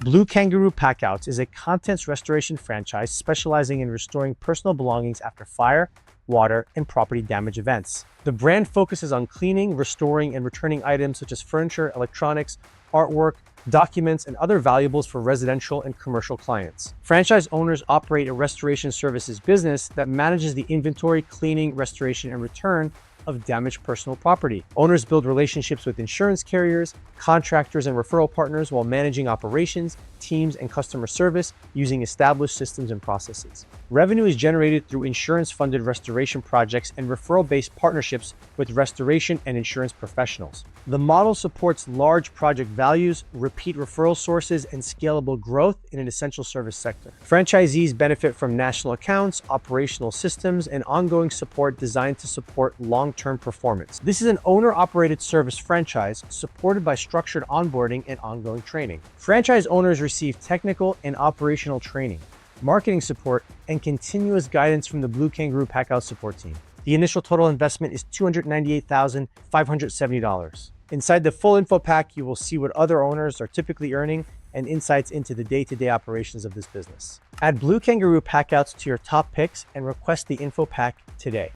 Blue Kangaroo Packouts is a contents restoration franchise specializing in restoring personal belongings after fire, water, and property damage events. The brand focuses on cleaning, restoring, and returning items such as furniture, electronics, artwork, documents, and other valuables for residential and commercial clients. Franchise owners operate a restoration services business that manages the inventory, cleaning, restoration, and return of damaged personal property. Owners build relationships with insurance carriers, contractors, and referral partners while managing operations, teams, and customer service using established systems and processes. Revenue is generated through insurance-funded restoration projects and referral-based partnerships with restoration and insurance professionals. The model supports large project values, repeat referral sources, and scalable growth in an essential service sector. Franchisees benefit from national accounts, operational systems, and ongoing support designed to support long-term performance. This is an owner-operated service franchise supported by structured onboarding and ongoing training. Franchise owners receive technical and operational training, marketing support, and continuous guidance from the Blue Kangaroo Packouts support team. The initial total investment is $298,570. Inside the full info pack, you will see what other owners are typically earning and insights into the day-to-day operations of this business. Add Blue Kangaroo Packouts to your top picks and request the info pack today.